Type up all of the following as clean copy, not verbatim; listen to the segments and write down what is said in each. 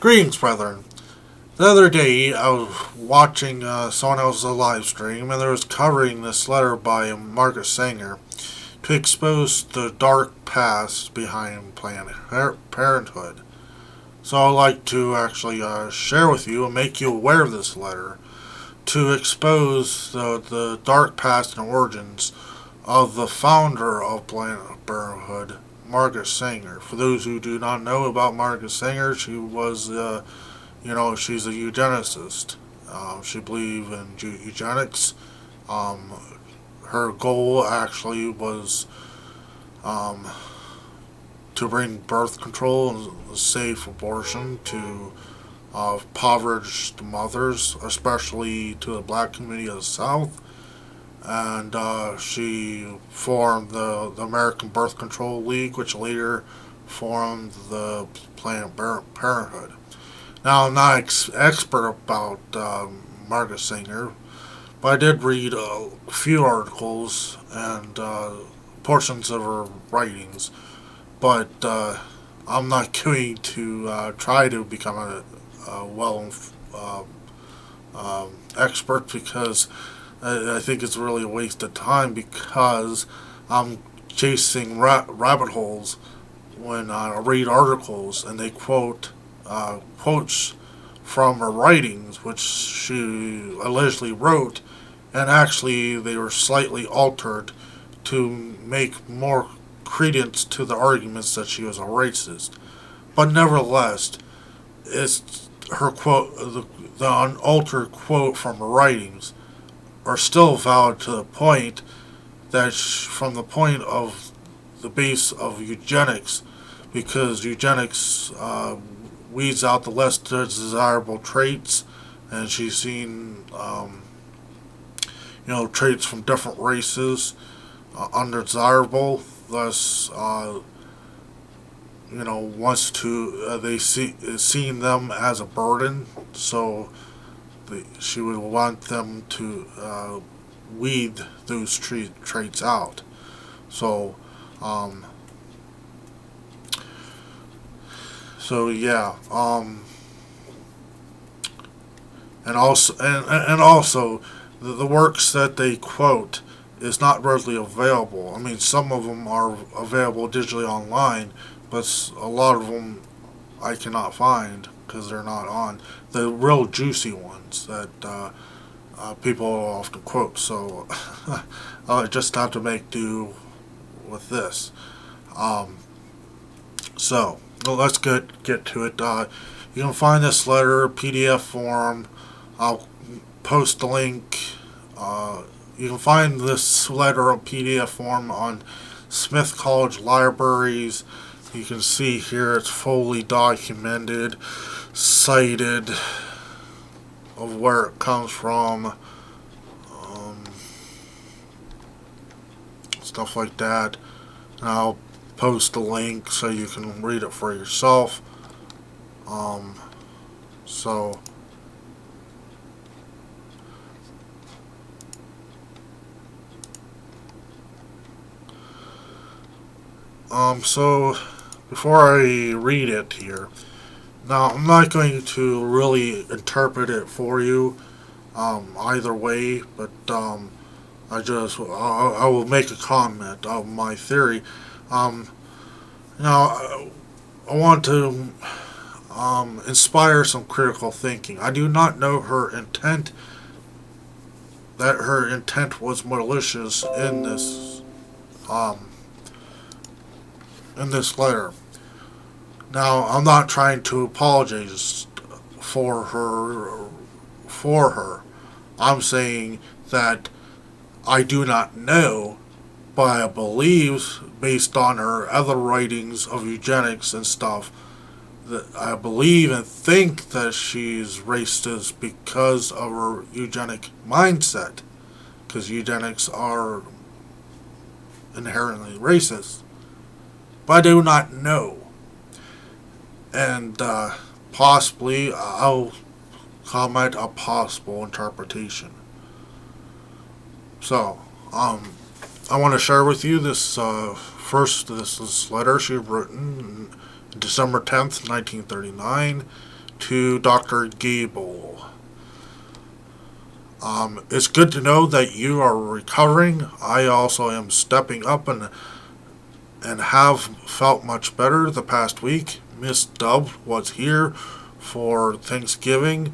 Greetings, brethren. The other day, I was watching someone else's live stream, and they was covering this letter by Margaret Sanger to expose the dark past behind Planned Parenthood. So I'd like to actually share with you and make you aware of this letter to expose the dark past and origins of the founder of Planned Parenthood, Margaret Sanger. For those who do not know about Margaret Sanger, she was she's a eugenicist. She believed in eugenics. Um, Her goal actually was um, to bring birth control and safe abortion to impoverished mothers, especially to the black community of the South. And she formed the American Birth Control League, which later formed the Planned Parenthood. Now, I'm not expert about Margaret Sanger, but I did read a few articles and portions of her writings. But I'm not going to try to become a expert because I think it's really a waste of time because I'm chasing rabbit holes when I read articles and they quotes from her writings, which she allegedly wrote, and actually they were slightly altered to make more credence to the arguments that she was a racist. But nevertheless, it's her quote, the unaltered quote from her writings, are still valid to the point that from the point of the base of eugenics, because eugenics weeds out the less desirable traits, and she's seen traits from different races undesirable. Thus, wants to they seeing them as a burden. So she would want them to weed those traits out. So, yeah, and also the works that they quote is not readily available. I mean, some of them are available digitally online, but a lot of them I cannot find because they're not on the real juicy ones that people often quote. So I just have to make do with this. So well, let's get to it. You can find this letter PDF form. I'll post the link. You can find this letter in PDF form on Smith College Libraries. You can see here it's fully documented, cited of where it comes from, stuff like that. And I'll post a link so you can read it for yourself. So before I read it here, now I'm not going to really interpret it for you, either way, but I will make a comment of my theory. Now I want to inspire some critical thinking. I do not know her intent. That her intent was malicious in this letter. Now, I'm not trying to apologize for her. I'm saying that I do not know, but I believe, based on her other writings of eugenics and stuff, that I believe and think that she's racist because of her eugenic mindset. Because eugenics are inherently racist. But I do not know. And possibly I'll comment a possible interpretation. So, I want to share with you this this letter she written December 10th, 1939, to Dr. Gable. It's good to know that you are recovering. I also am stepping up and have felt much better the past week. Miss Dub was here for Thanksgiving,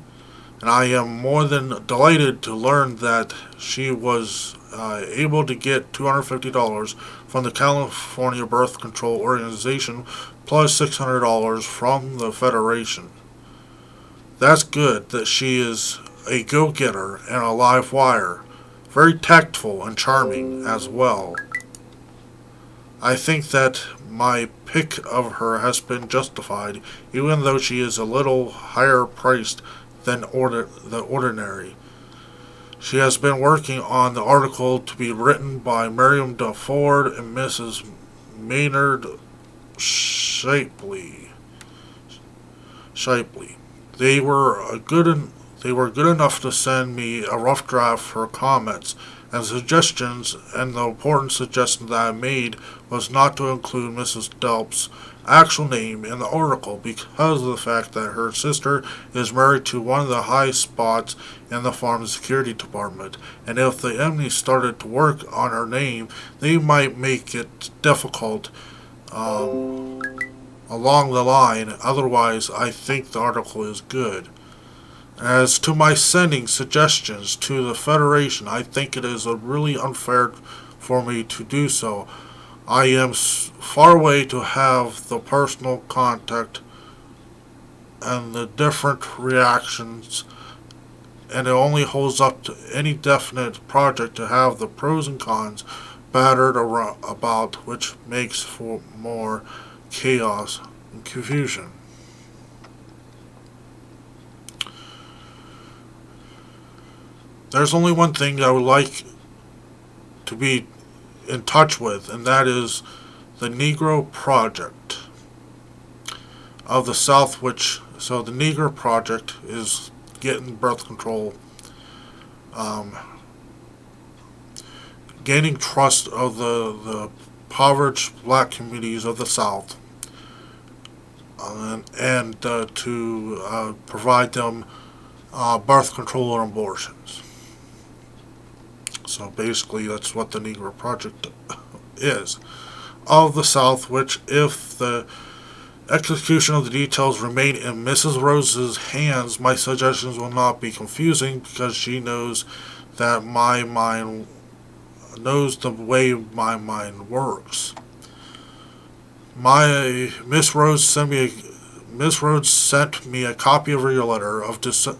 and I am more than delighted to learn that she was able to get $250 from the California Birth Control Organization plus $600 from the Federation. That's good that she is a go-getter and a live wire. Very tactful and charming as well. I think that my pick of her has been justified, even though she is a little higher priced than the ordinary. She has been working on the article to be written by Miriam DeFord and Mrs. Maynard Shapley. They were good enough to send me a rough draft for comments and suggestions, and the important suggestion that I made was not to include Mrs. Delp's actual name in the article because of the fact that her sister is married to one of the high spots in the farm security department, and if the enemy started to work on her name, they might make it difficult along the line. Otherwise, I think the article is good. As to my sending suggestions to the Federation, I think it is really unfair for me to do so. I am far away to have the personal contact and the different reactions, and it only holds up to any definite project to have the pros and cons battered about, which makes for more chaos and confusion. There's only one thing I would like to be in touch with, and that is the Negro Project of the South, so the Negro Project is getting birth control, gaining trust of the impoverished black communities of the South, and to provide them birth control and abortions. So basically, that's what the Negro Project is. Of the South, which, if the execution of the details remain in Mrs. Rose's hands, my suggestions will not be confusing because she knows that my mind knows the way my mind works. Miss Rose sent me a copy of your letter of December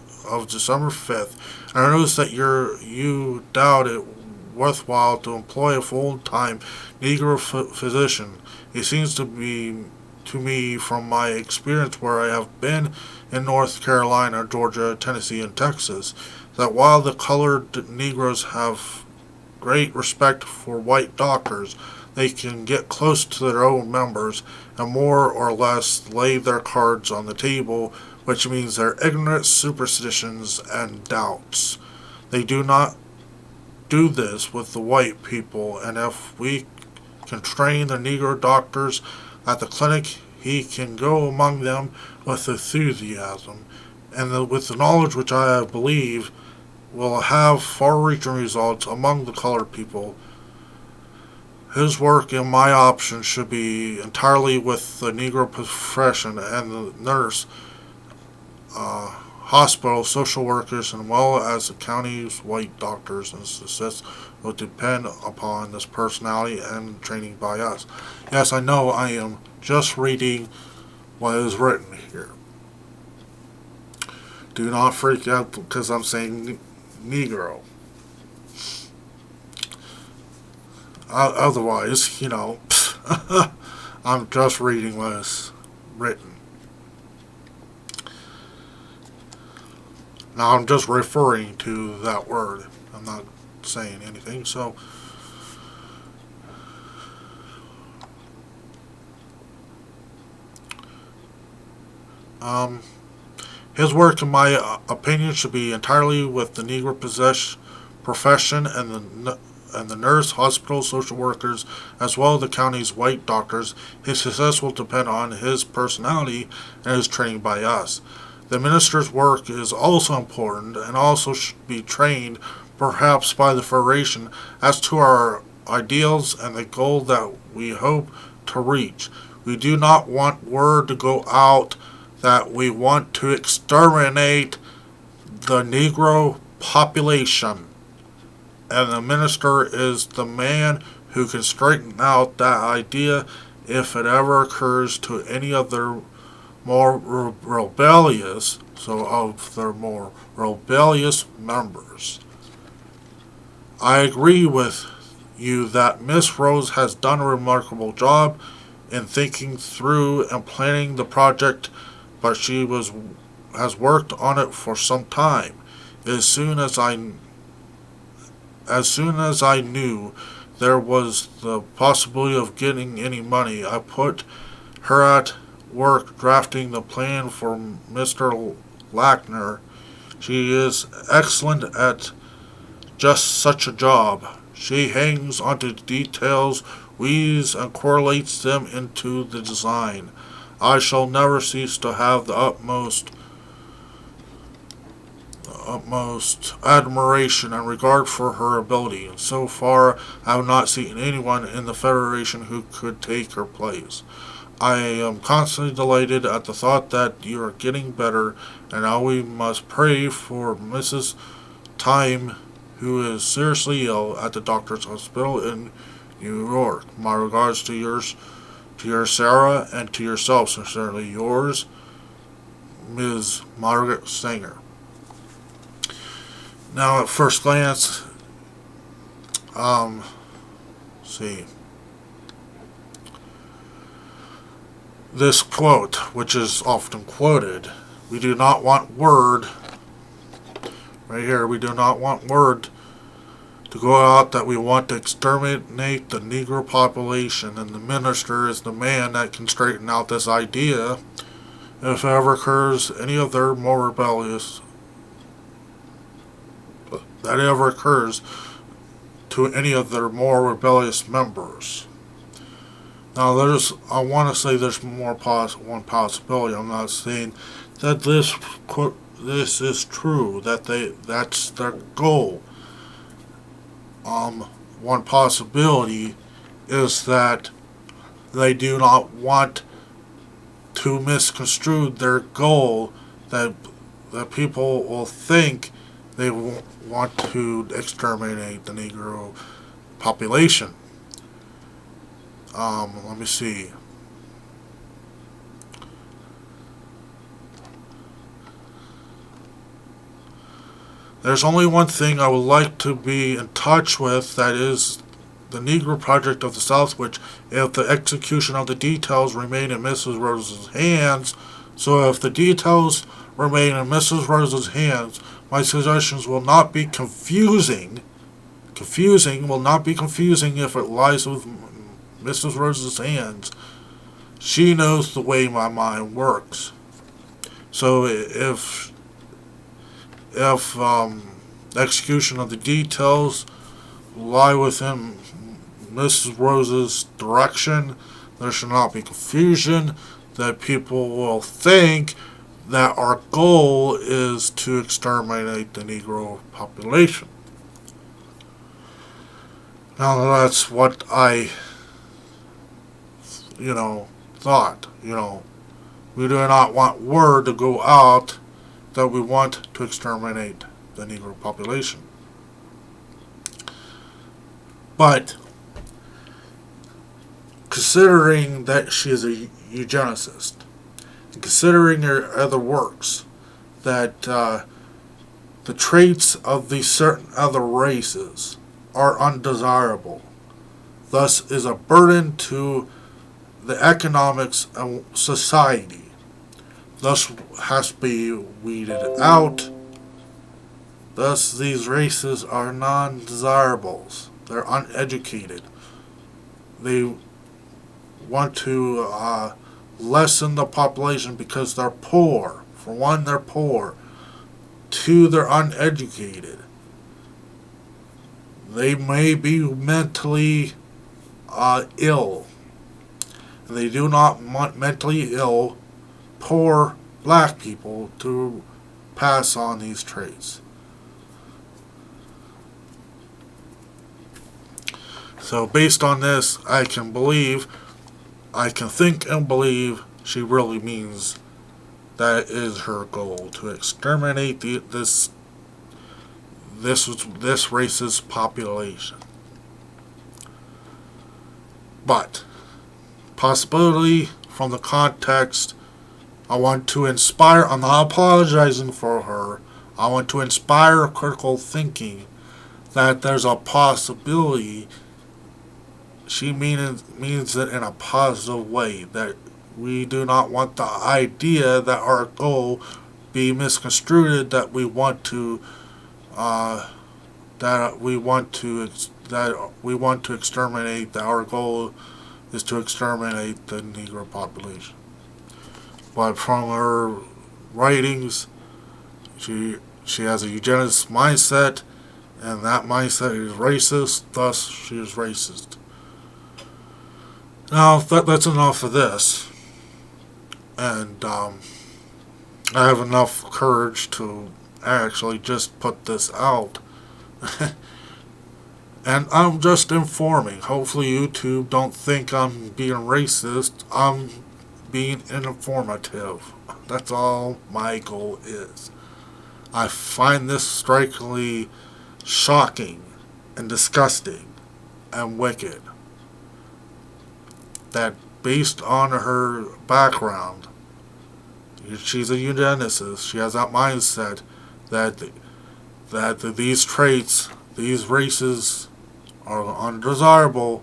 5th, and I noticed that you doubt it worthwhile to employ a full-time Negro physician. It seems to me from my experience where I have been in North Carolina, Georgia, Tennessee, and Texas, that while the colored Negroes have great respect for white doctors, they can get close to their own members and more or less lay their cards on the table, which means their ignorant superstitions and doubts. They do not do this with the white people, and if we can train the Negro doctors at the clinic, he can go among them with enthusiasm, and with the knowledge which I believe will have far-reaching results among the colored people. His work and my option should be entirely with the Negro profession and the nurse, hospital, social workers, and well as the county's white doctors and assistants will depend upon this personality and training by us. Yes, I know I am just reading what is written here. Do not freak out because I'm saying Negro. Otherwise, I'm just reading what is written. Now, I'm just referring to that word. I'm not saying anything, so his work, in my opinion, should be entirely with the Negro profession and the nurse, hospital, social workers, as well as the county's white doctors. His success will depend on his personality and his training by us. The minister's work is also important and also should be trained, perhaps by the Federation, as to our ideals and the goal that we hope to reach. We do not want word to go out that we want to exterminate the Negro population, and the minister is the man who can straighten out that idea if it ever occurs to any of their more rebellious, so of their more rebellious members. I agree with you that Miss Rose has done a remarkable job in thinking through and planning the project, but she has worked on it for some time. As soon as I knew there was the possibility of getting any money, I put her at work drafting the plan for Mr. Lackner. She is excellent at just such a job. She hangs onto details, weaves and correlates them into the design. I shall never cease to have the utmost admiration and regard for her ability, and so far I have not seen anyone in the Federation who could take her place. I am constantly delighted at the thought that you are getting better, and now we must pray for Mrs. Time, who is seriously ill at the doctor's hospital in New York. My regards to your Sarah, and to yourself. Sincerely yours, Ms. Margaret Sanger. Now, at first glance, see. This quote, which is often quoted, we do not want word, right here, we do not want word to go out that we want to exterminate the Negro population, and the minister is the man that can straighten out this idea if it ever occurs any of their more rebellious, that ever occurs to any of their more rebellious members. Now, I want to say there's one possibility. I'm not saying that this is true, that's their goal. One possibility is that they do not want to misconstrue their goal, that people will think they want to exterminate the Negro population. Let me see. There's only one thing I would like to be in touch with, that is the Negro Project of the South, which, if the execution of the details remain in Mrs. Rose's hands, so if the details remain in Mrs. Rose's hands, my suggestions will not be confusing. Will not be confusing if it lies with Mrs. Rose's hands. She knows the way my mind works. So if execution of the details lie within Mrs. Rose's direction, there should not be confusion, that people will think that our goal is to exterminate the Negro population. Now, that's what I, thought. We do not want word to go out that we want to exterminate the Negro population. But considering that she is a eugenicist, and considering her other works, that the traits of these certain other races are undesirable, thus is a burden to the economics of society, thus has to be weeded out. Thus, these races are non-desirables. They're uneducated. They want to lessen the population because they're poor. For one, they're poor. Two, they're uneducated. They may be mentally ill. They do not want mentally ill, poor black people to pass on these traits. So based on this, I can think and believe she really means that is her goal, to exterminate this racist population. But possibility from the context, I want to inspire. I'm not apologizing for her. I want to inspire critical thinking that there's a possibility she means it in a positive way. That we do not want the idea that our goal be misconstrued. That we want to exterminate. That our goal is to exterminate the Negro population. But from her writings, she has a eugenics mindset, and that mindset is racist. Thus, she is racist. Now that's enough of this, and I have enough courage to actually just put this out. And I'm just informing. Hopefully YouTube don't think I'm being racist. I'm being informative. That's all my goal is. I find this strikingly shocking and disgusting and wicked. That based on her background, she's a eugenicist. She has that mindset that these traits, these races are undesirable.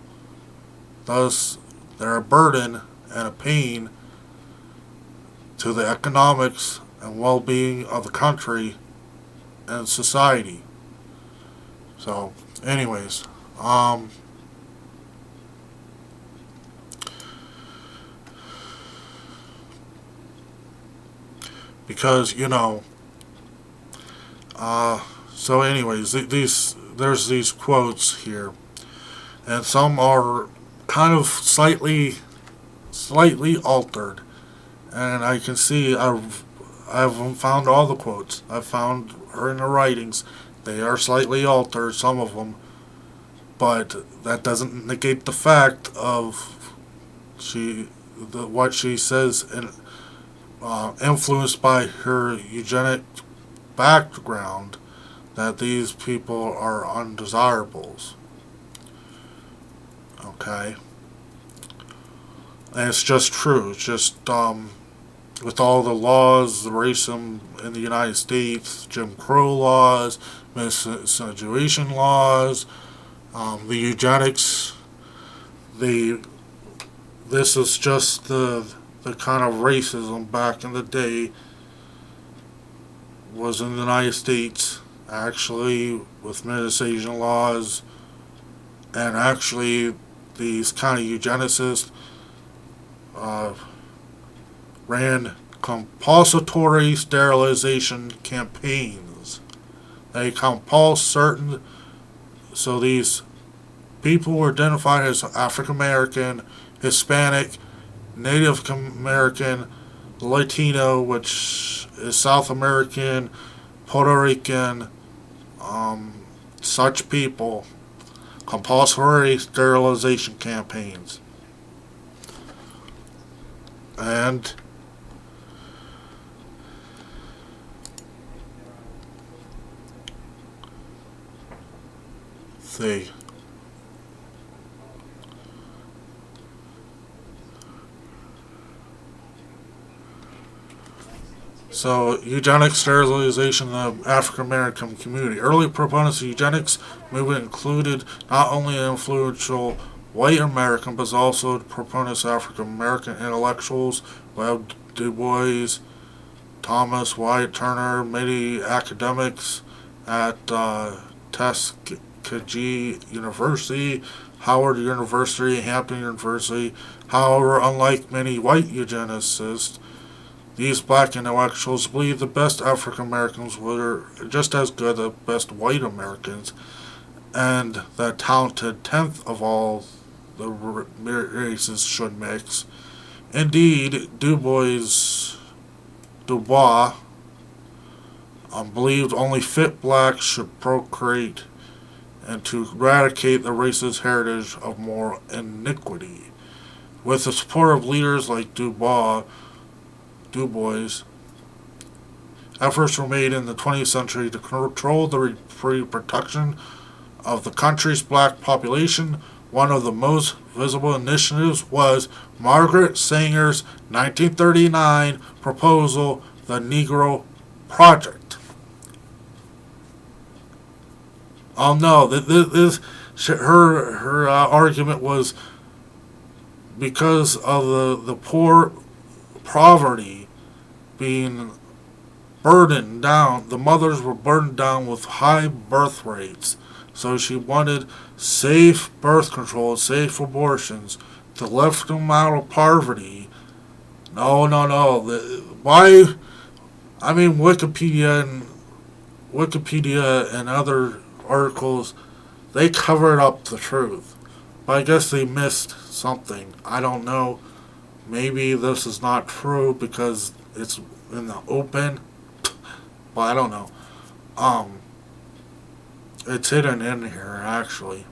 Thus, they're a burden and a pain to the economics and well-being of the country and society. So, anyways, because so anyways, there's these quotes here, and some are kind of slightly altered, and I can see I haven't found all the quotes. I've found her in the writings. They are slightly altered, some of them, but that doesn't negate the fact of what she says, and influenced by her eugenic background, that these people are undesirables. Okay? And it's just true. It's just, with all the laws, the racism in the United States, Jim Crow laws, miscegenation laws, the eugenics, this is just the kind of racism back in the day was in the United States, actually, with miscegenation laws, and actually these kind of eugenicists ran compulsory sterilization campaigns. They compel certain, so these people were identified as African American, Hispanic, Native American, Latino, which is South American, Puerto Rican, such people, compulsory sterilization campaigns. And see. So, eugenics sterilization of the African American community. Early proponents of the eugenics movement included not only influential white American, but also proponents of African American intellectuals, Webb Du Bois, Thomas Wyatt Turner, many academics at Tuskegee University, Howard University, Hampton University. However, unlike many white eugenicists, these black intellectuals believe the best African Americans were just as good as the best white Americans, and that talented tenth of all the races should mix. Indeed, Du Bois Dubois believed only fit blacks should procreate and to eradicate the racist heritage of moral iniquity. With the support of leaders like Du Bois, efforts were made in the 20th century to control the reproduction of the country's black population. One of the most visible initiatives was Margaret Sanger's 1939 proposal, the Negro Project. No, her argument was because of the poor poverty being burdened down, the mothers were burdened down with high birth rates. So she wanted safe birth control, safe abortions to lift them out of poverty. No. Why? I mean, Wikipedia and other articles, they covered up the truth. But I guess they missed something. I don't know. Maybe this is not true because it's in the open. But I don't know. It's hidden in here, actually.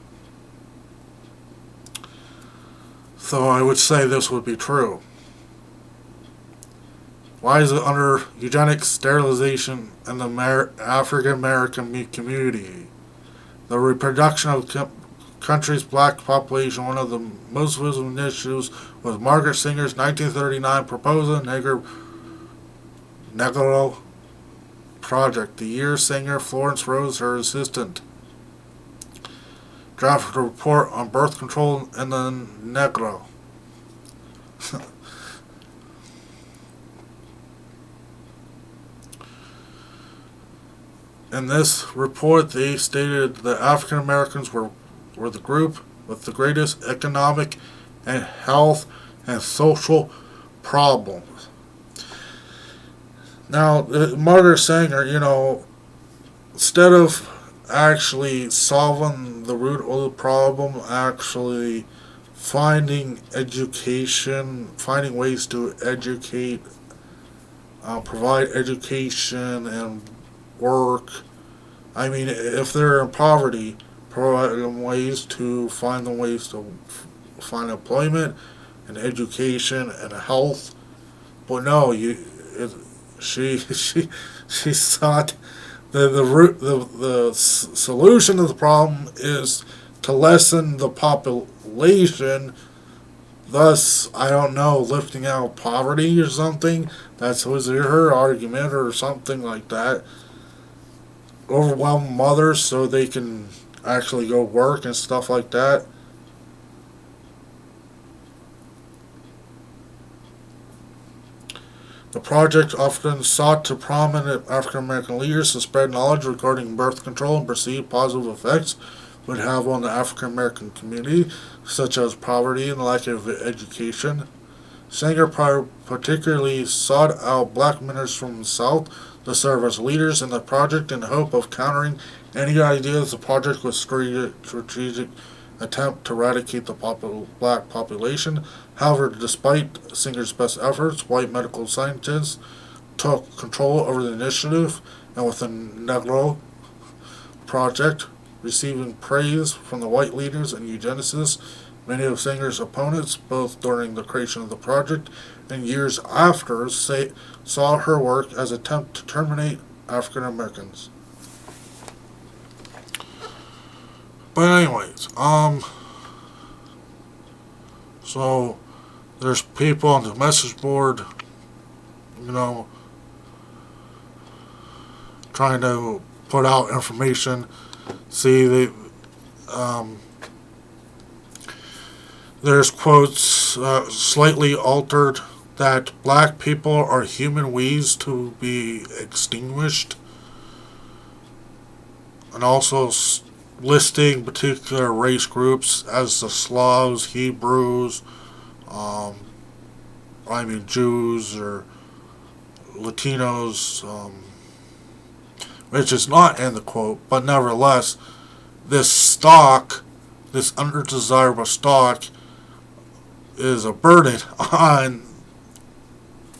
So I would say this would be true. Why is it under eugenics, sterilization, in the African American community? The reproduction of the country's black population, one of the most visible initiatives, was Margaret Sanger's 1939 proposal, Negro Project. The year Sanger, Florence Rose, her assistant, drafted a report on birth control in the Negro. In this report, they stated that African Americans were the group with the greatest economic and health and social problems. Now, Margaret Sanger, instead of actually solving the root of the problem, actually finding education, finding ways to educate, provide education and work. I mean, if they're in poverty, provide them ways to find find employment and education and health. But no, she thought the solution to the problem is to lessen the population. Thus, I don't know, lifting out poverty or something. That was her argument or something like that. Overwhelm mothers so they can actually go work and stuff like that. The project often sought to prominent African American leaders to spread knowledge regarding birth control and perceived positive effects it would have on the African American community, such as poverty and lack of education. Sanger particularly sought out black ministers from the South to serve as leaders in the project in the hope of countering any ideas the project was strategic attempt to eradicate the black population. However, despite Singer's best efforts, white medical scientists took control over the initiative, and with the Negro Project receiving praise from the white leaders and eugenicists, many of Singer's opponents, both during the creation of the project and years after, saw her work as an attempt to terminate African Americans. But anyways, so there's people on the message board, trying to put out information. See, there's quotes slightly altered that black people are human ways to be extinguished, and also listing particular race groups as the Slavs, Hebrews, Jews or Latinos, which is not in the quote, but nevertheless, this undesirable stock, is a burden on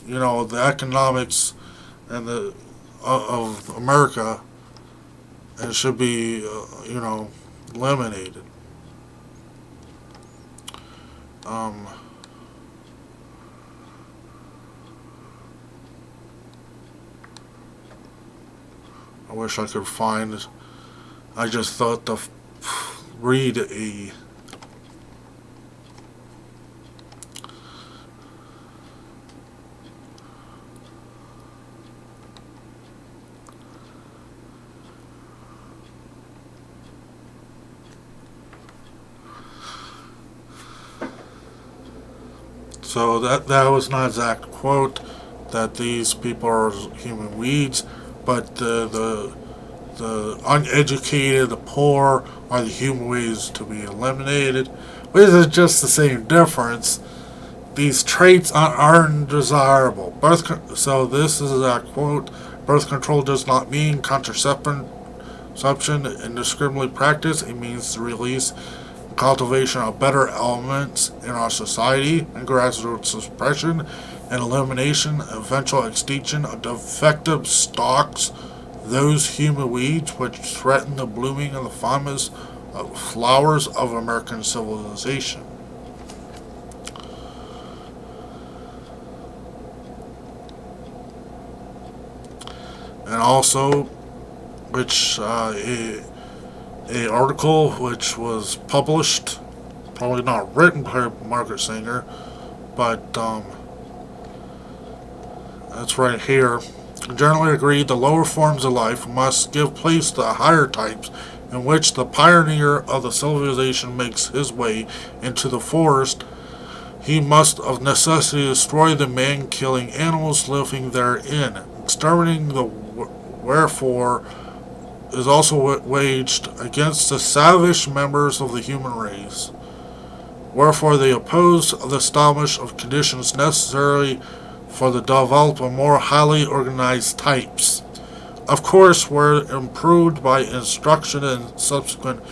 the economics and of America, and should be eliminated. Um, I wish I could find. I just thought to read a. So that was not exact quote that these people are human weeds, but the uneducated, the poor are the human weeds to be eliminated, which is just the same difference. These traits aren't desirable. So this is a quote. Birth control does not mean contraception indiscriminately practiced. It means the release and cultivation of better elements in our society and gradual suppression and elimination, eventual extinction of defective stocks, those human weeds which threaten the blooming of the famous flowers of American civilization. And also, which a article which was published, probably not written by Margaret Sanger, but that's right here. Generally agreed, the lower forms of life must give place to the higher types, in which the pioneer of the civilization makes his way into the forest. He must of necessity destroy the man-killing animals living therein. Exterminating the wherefore is also waged against the savage members of the human race. Wherefore they oppose the establishment of conditions necessary for the development of more highly organized types. Of course, where improved by instruction and subsequent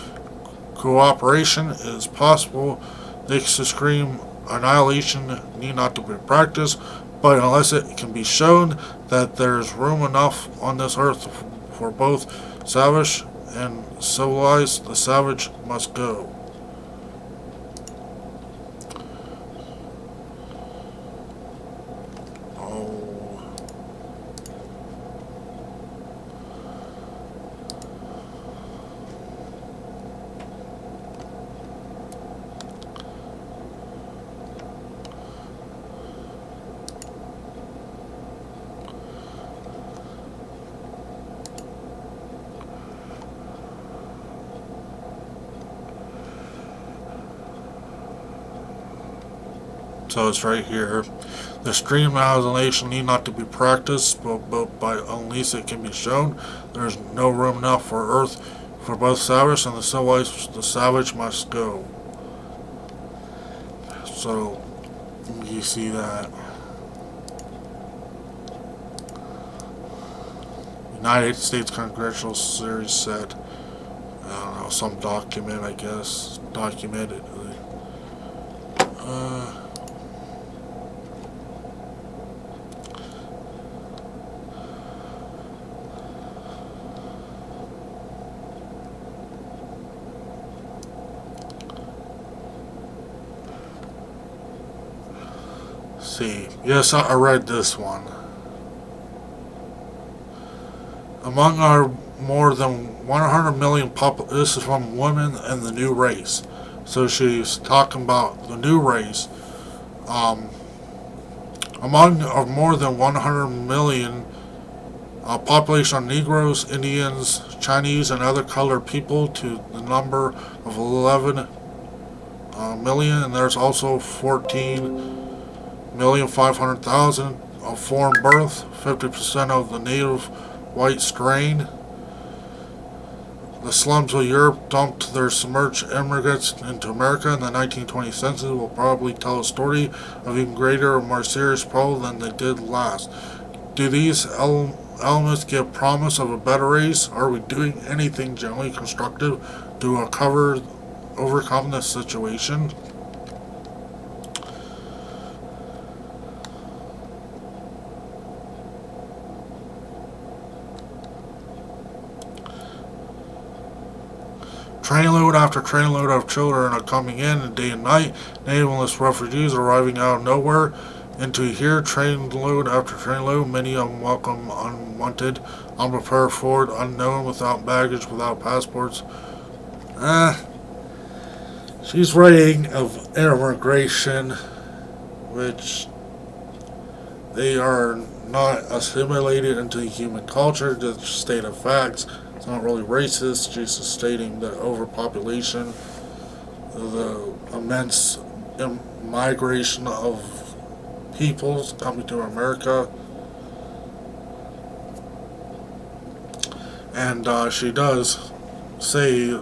cooperation, it is possible the extreme annihilation need not to be practiced, but unless it can be shown that there is room enough on this earth for both savage and civilized, the savage must go. Oh. So it's right here. The extreme annihilation need not to be practiced, but by unless it can be shown, there is no room enough for earth for both savage and the civilized. The savage must go. So you see that. United States Congressional Series said, I don't know, some document, I guess, documented. See, yes, I read this one. Among our more than 100 million this is from Women and the New Race. So she's talking about the new race. Among our more than 100 million population of Negroes, Indians, Chinese, and other colored people to the number of 11 million, and there's also 14,500,000 of foreign birth, 50% of the native white strain. The slums of Europe dumped their submerged immigrants into America in the 1920 census will probably tell a story of even greater or more serious problem than they did last. Do these elements give promise of a better race? Are we doing anything generally constructive to overcome this situation? Trainload after trainload of children are coming in day and night. Nameless refugees arriving out of nowhere into here. Trainload after trainload. Many unwelcome, unwanted, unprepared for it, unknown, without baggage, without passports. She's writing of immigration, which they are not assimilated into human culture. Just state of facts. It's not really racist. She's just stating the overpopulation, the immense migration of peoples coming to America. And she does say,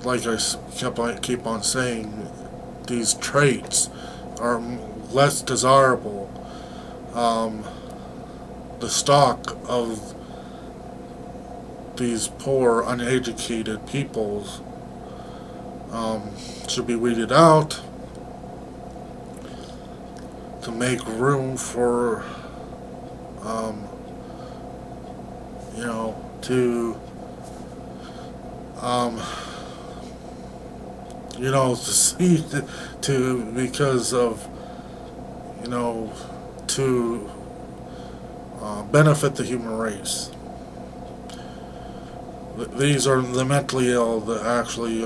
like I keep on saying, these traits are less desirable. The stock of these poor, uneducated peoples should be weeded out to make room for, to, to see, to, because of, to benefit the human race. These are the mentally ill that actually,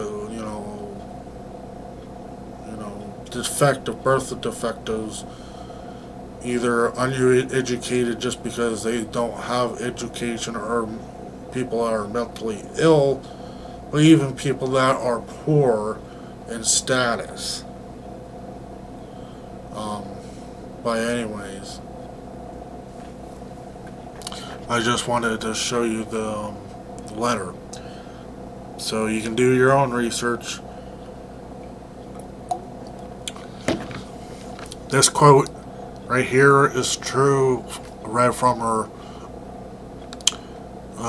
defective, birth defectives, either uneducated just because they don't have education, or people that are mentally ill, but even people that are poor in status. But anyways, I just wanted to show you the letter, so you can do your own research. This quote right here is true, read from her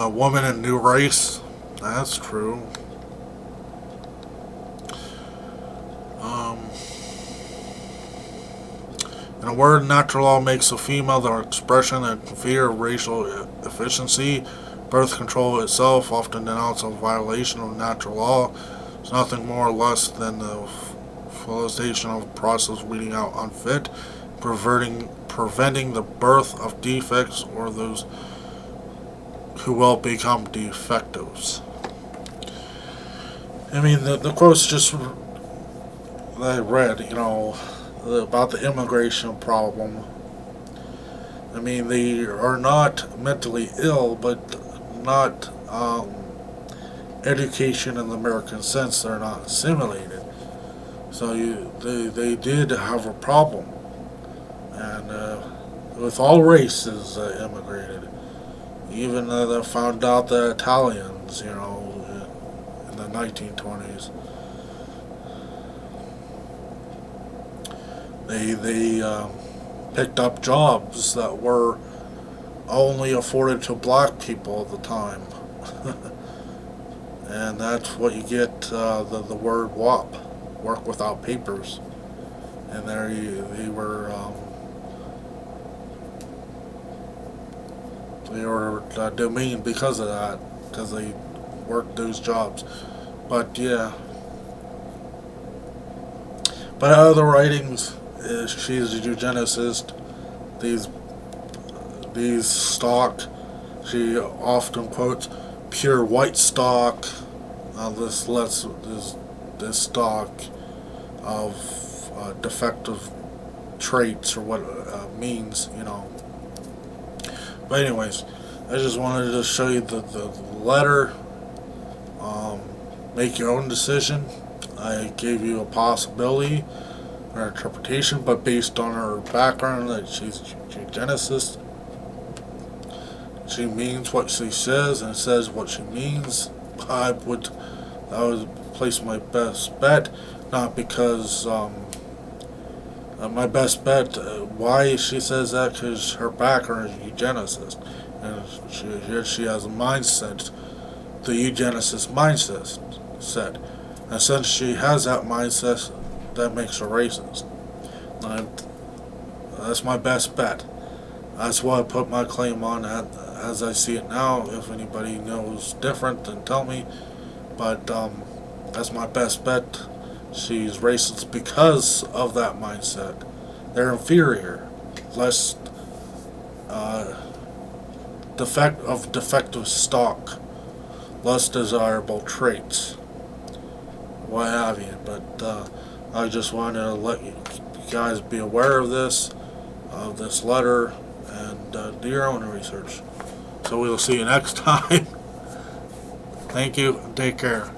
Woman and New Race. That's true. In a word, natural law makes a female the expression and fear of racial efficiency. Birth control itself, often denounced a violation of natural law, is nothing more or less than the facilitation of a process weeding out unfit, preventing the birth of defects or those who will become defectives. I mean, the quotes just that I read, about the immigration problem. I mean, they are not mentally ill, but not education in the American sense. They're not assimilated. So they did have a problem, and with all races immigrated. Even they found out the Italians, in the 1920s. They picked up jobs that were only afforded to black people at the time. And that's what you get the word WAP, work without papers. And there they were demeaned because of that, because they worked those jobs. But yeah. But other writings, she's a eugenicist. These stock, she often quotes pure white stock. This stock of defective traits, or what means, But anyways, I just wanted to show you the letter. Make your own decision. I gave you a possibility or interpretation, but based on her background, that she's a eugenicist, she means what she says and says what she means. I would place my best bet, not because my best bet. Why she says that? Because her background is eugenicist, and she has a mindset, the eugenicist mindset. And since she has that mindset, that makes her racist. That's my best bet. That's what I put my claim on as I see it now. If anybody knows different, then tell me. But that's my best bet. She's racist because of that mindset. They're inferior, less defective stock, less desirable traits, what have you. But I just wanted to let you guys be aware of this letter, and do your own research. So we'll see you next time. Thank you, and take care.